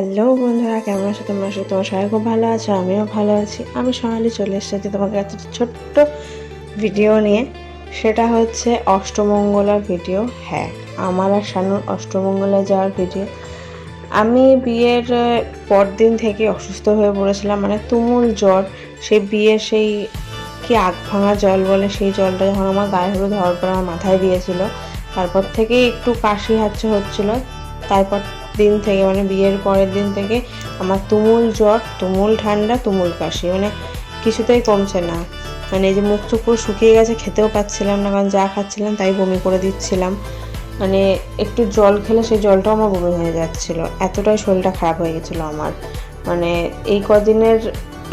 Hello বন্ধুরা, কেমন আছো তোমরা? তোমার সবাই খুব ভালো আছো, আমিও ভালো আছি। আমি সোনালি চলে এসেছি তোমাকে একটা ছোট্ট ভিডিও নিয়ে। সেটা হচ্ছে অষ্টমঙ্গলার ভিডিও। হ্যাঁ, আমার আর শানুর অষ্টমঙ্গলায় যাওয়ার ভিডিও। আমি বিয়ের পরদিন থেকে অসুস্থ হয়ে পড়েছিলাম, মানে তুমুল জ্বর। সেই বিয়ের সেই কি আগ ভাঙা জল বলে, সেই জলটা যখন আমার গায়ে হলুদ হওয়ার পর আমার মাথায় দিয়েছিল, তারপর থেকেই একটু কাশি হাঁচি হচ্ছিল। তারপর দিন থেকে, মানে বিয়ের পরের দিন থেকে আমার তুমুল জ্বর, তুমুল ঠান্ডা, তুমুল কাশি, মানে কিছুতেই কমছে না। মানে এই যে মুখ চোখ পুরো শুকিয়ে গেছে, খেতেও পাচ্ছিলাম না, কারণ যা খাচ্ছিলাম তাই বমি করে দিচ্ছিলাম। মানে একটু জল খেলে সেই জলটাও আমার বমি হয়ে যাচ্ছিল, এতটাই শরীরটা খারাপ হয়ে গেছিলো আমার। মানে এই কদিনের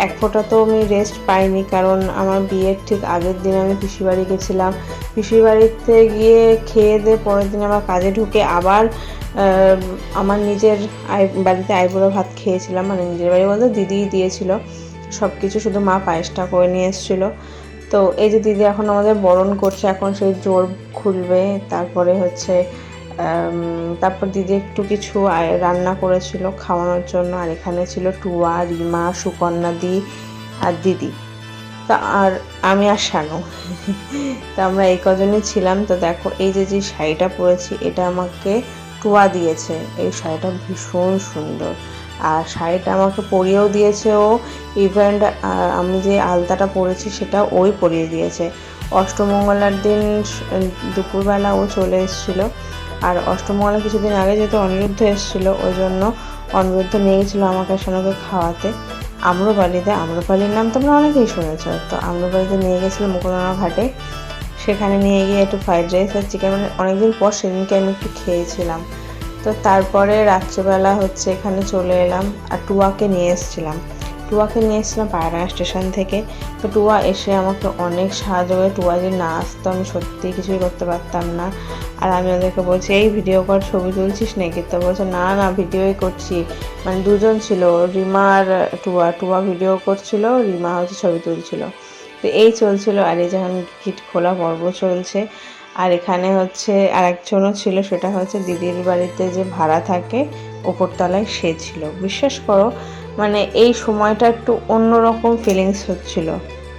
এক ফোঁটা তো আমি রেস্ট পাইনি, কারণ আমার বিয়ের ঠিক আগের দিন আমি পিসির বাড়ি গেছিলাম। পিসির বাড়িতে গিয়ে খেয়ে দিয়ে পরের দিন আবার কাজে ঢুকে আবার আমার নিজের বাড়িতে আইবুড়ো ভাত খেয়েছিলাম। মানে নিজের বাড়ি বলতে দিদিই দিয়েছিল সব কিছু, শুধু মা পায়েসটা করে নিয়ে এসেছিলো। তো এই যে দিদি এখন আমাদের বরণ করছে, এখন সেই জোর খুলবে, তারপরে হচ্ছে তারপর দিদি একটু কিছু রান্না করেছিল খাওয়ানোর জন্য। আর এখানে ছিল টুয়া, রিমা, সুকন্যা দি আর দিদি, তা আর আমি আর শানু। তা আমরা এই কজনই ছিলাম। তো দেখো, এই যে যে শাড়িটা পরেছি, এটা আমাকে টুয়া দিয়েছে। এই শাড়িটা ভীষণ সুন্দর, আর শাড়িটা আমাকে পরিয়েও দিয়েছে ও। ইভেন আমি যে আলতাটা পরেছি সেটা ওই পরিয়ে দিয়েছে। অষ্টমঙ্গলার দিন দুপুরবেলা ও চলে এসেছিলো। আর অষ্টমঙ্গলা কিছুদিন আগে যেহেতু অনিরুদ্ধ এসেছিলো, ওই জন্য অনিরুদ্ধ নিয়ে গেছিলো আমাকে শানুকে খাওয়াতে আম্রপালিতে। আম্রপালির নাম তোমরা অনেকেই শুনেছ। তো আম্রপালিতে নিয়ে গেছিলো মুকুন্দনা ঘাটে। সেখানে নিয়ে গিয়ে একটু ফ্রাইড রাইস আর চিকেন, মানে অনেকদিন পর সেদিনকে আমি একটু খেয়েছিলাম। তো তারপরে রাত্রেবেলা হচ্ছে এখানে চলে এলাম, আর টুয়াকে নিয়ে এসেছিলাম পায়রাডাঙ্গা স্টেশন থেকে। তো টুয়া এসে আমাকে অনেক সাহায্য করে। টুয়া যে না আসতো আমি সত্যিই কিছুই করতে পারতাম না। আর আমি ওদেরকে বলছি, এই ভিডিও কর, ছবি তুলছিস নাকি? তো বলছে না না, ভিডিওই করছি। মানে দুজন ছিল, রিমা আর টুয়া ভিডিও করছিল, রিমা হচ্ছে ছবি তুলছিল। তো এই চলছিল। আর এই যখন গিট খোলা পর্ব চলছে। আর এখানে হচ্ছে আর একজনও ছিল, সেটা হচ্ছে দিদির বাড়িতে যে ভাড়া থাকে ওপরতলায়, সে ছিল। বিশ্বাস করো, মানে এই সময়টা একটু অন্যরকম ফিলিংস হচ্ছিল।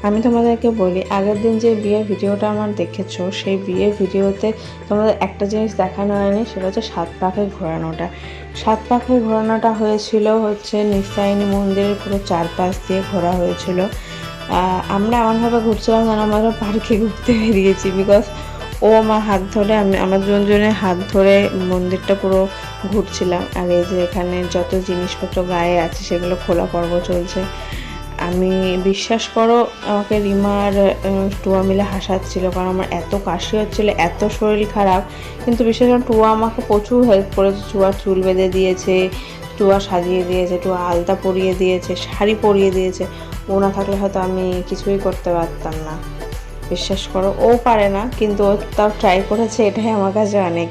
আমি তোমাদেরকে বলি, আগের দিন যে বিয়ের ভিডিওটা আমার দেখেছো, সেই বিয়ের ভিডিওতে তোমাদের একটা জিনিস দেখানো হয়নি, সেটা হচ্ছে 7 পাকে ঘোরানোটা। 7 পাকে ঘোরানোটা হয়েছিল হচ্ছে নিস্তারিণী মন্দিরের পুরো চারপাশ দিয়ে ঘোরা হয়েছিল। আমরা এমনভাবে ঘুরছিলাম যেন আমরা পার্কে ঘুরতে বেরিয়েছি, বিকজ ও আমার হাত ধরে, আমরা দুজনের হাত ধরে মন্দিরটা পুরো ঘুরছিলাম। আর এই যে এখানে যত জিনিসপত্র গায়ে আছে সেগুলো খোলা পর্ব চলছে। আমি বিশ্বাস করো, আমাকে রিমা আর টুয়া মিলে হাসাচ্ছিল, কারণ আমার এত কাশি হচ্ছিলো, এত শরীর খারাপ। কিন্তু বিশেষ করে টুয়া আমাকে প্রচুর হেল্প করেছে। টুয়া চুল বেঁধে দিয়েছে, টুয়া সাজিয়ে দিয়েছে, টুয়া আলতা পরিয়ে দিয়েছে, শাড়ি পরিয়ে দিয়েছে। ও না থাকলে হয়তো আমি কিছুই করতে পারতাম না। বিশ্বাস করো, ও পারে না, কিন্তু ও তাও ট্রাই করেছে, এটাই আমার কাছে অনেক।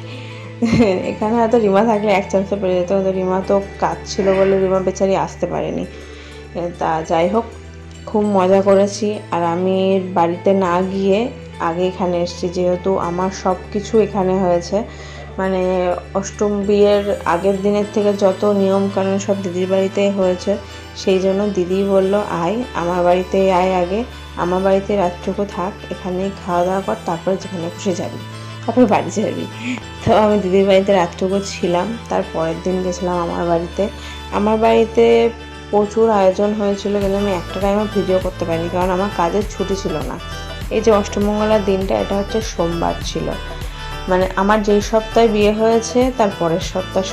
এখানে হয়তো রিমা থাকলে এক চান্সে পেরে যেত, হয়তো রিমা তো কাজ ছিল বলে রিমা বেচারি আসতে পারেনি। তা যাই হোক, খুব মজা করেছি। আর আমি বাড়িতে না গিয়ে আগে এখানে এসেছি, যেহেতু আমার সব কিছু এখানে হয়েছে। মানে অষ্টম বিয়ের আগের দিনের থেকে যত নিয়ম কানুন সব দিদির বাড়িতেই হয়েছে। সেই জন্য দিদি বলল, আয় আমার বাড়িতে, আয় আগে আমার বাড়িতে রাতটুকু থাক, এখানেই খাওয়া দাওয়া কর, তারপরে যেখানে খুশি যাবি, তারপরে বাড়ি যাবি। তো আমি দিদির বাড়িতে রাতটুকু ছিলাম, তার পরের দিন গেছিলাম আমার বাড়িতে। আমার বাড়িতে প্রচুর আয়োজন হয়েছিল, কিন্তু আমি একটা টাইমও ভিডিও করতে পারিনি, কারণ আমার কাজের ছুটি ছিল না। এই যে অষ্টমঙ্গলার দিনটা, এটা হচ্ছে সোমবার ছিল। মানে আমার যেই সপ্তাহে বিয়ে হয়েছে তার পরের সপ্তাহ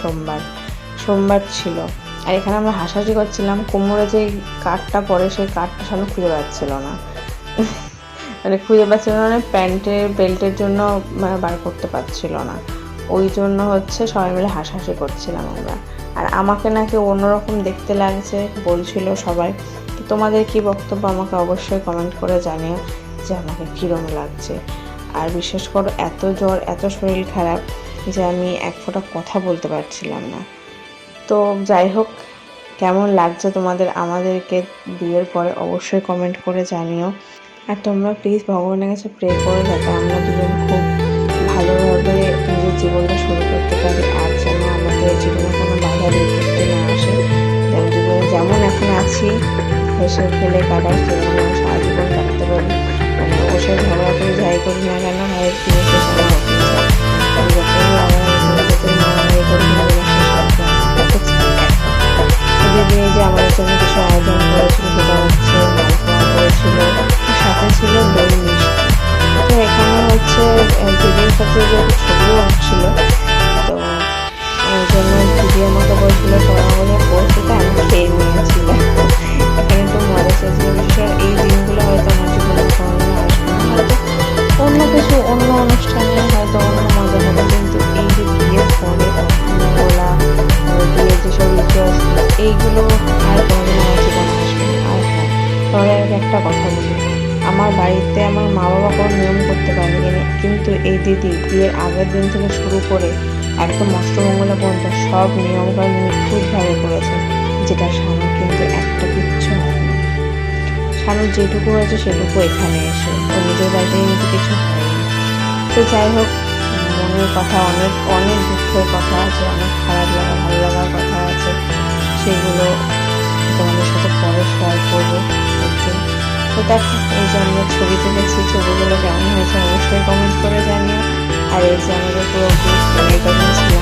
সোমবার ছিল। আর এখানে আমরা হাসাহাসি করছিলাম, কোমরে যে কাঠটা পরে সেই কাঠটা সামনে খুঁজে পাচ্ছিল না। মানে খুঁজে পাচ্ছিল না, মানে প্যান্টের বেল্টের জন্য মানে বার করতে পারছিল না। ওই জন্য হচ্ছে সবাই মিলে হাসাহাসি করছিলাম আমরা। আর আমাকে নাকি অন্যরকম দেখতে লাগছে বলছিল সবাই। তো তোমাদের কি বক্তব্য আমাকে অবশ্যই কমেন্ট করে জানিও যে আমাকে কীরকম লাগছে। আর বিশেষ করে এত জ্বর, এত শরীর খারাপ যে আমি এক ফোঁটা কথা বলতে পারছিলাম না। তো যাই হোক, কেমন লাগছে তোমাদের আমাদেরকে বিয়ের পরে অবশ্যই কমেন্ট করে জানিও। আর তোমরা প্লিজ ভগবানের কাছে প্রে করো যাতে আমরা দুজন খুব ভালোভাবে নিজের জীবনটা শুরু করতে পারি, আর যেন আমাদের জীবনে কোনো বাধা বিপত্তি না আসে। যেন জীবনে যেমন এখন আছি হেসে খেলে কাটাই, সেরকম আমি সারা জীবন কাটাতে পারি। মানে ওর সাথে ঝগড়া করে যাই করি না কেন, হয় দিনের শেষে আমার হতেই চাই। আমি যতই রাগারাগি করি, যতই মারামারি করি, কিন্তু দিনের শেষে একটা দিদি যে আমাদের জন্য কিছু আয়োজন করেছিল, সেটা হচ্ছে মালপোয়া করেছিল, সাথে ছিল দই মিষ্টি। তো এখানে হচ্ছে দিদির সাথে যে ছবিও উঠছিল, তো ওই জন্য দিদি আমাকে বলছিল সবাই বলে বলছে, তো আমি খেয়ে নিয়েছিলাম। এখানে একটু মজা চলছিল। বিশেষ করে এই দিনগুলো হয়তো আমার জীবনে কোনোদিনও আসবে না, হয়তো অন্য কিছু অন্য অনুষ্ঠানে হয়তো অন্য মজা হবে, কিন্তু এই যে বিয়ের পরে অষ্টমঙ্গলা, বিয়ের যেসব রিচুয়ালস, এইগুলো আর কোনোদিন আমার জীবনে আসবে না। আর হ্যাঁ, তোমাদের একটা কথা বলি, আমার বাড়িতে আমার মা বাবা কোনো নিয়ম করতে পারেনি, কিন্তু এই দিদি বিয়ের আগের দিন থেকে শুরু করে একদম অষ্টমঙ্গলা পর্যন্ত সব নিয়মকানুন নিখুঁতভাবে করেছে, যেটা শানু কিন্তু একটা কিচ্ছু হয়নি। শানুর যেটুকু হয়েছে সেটুকু এখানে এসে, ও নিজের বাড়িতে কিন্তু কিছু হয়নি। তো যাই হোক, মনের কথা অনেক অনেক দুঃখের কথা আছে, অনেক খারাপ লাগা ভালো লাগার কথা আছে, সেগুলো তোমাদের সাথে পরে শেয়ার করবো একদিন। তো দেখো, এই যে আমরা ছবি তুলেছি, ছবিগুলো কেমন হয়েছে অবশ্যই কমেন্ট করে জানিও। আর এই যে আমাদের পুরো গ্রুপ, এই কদিন ছিল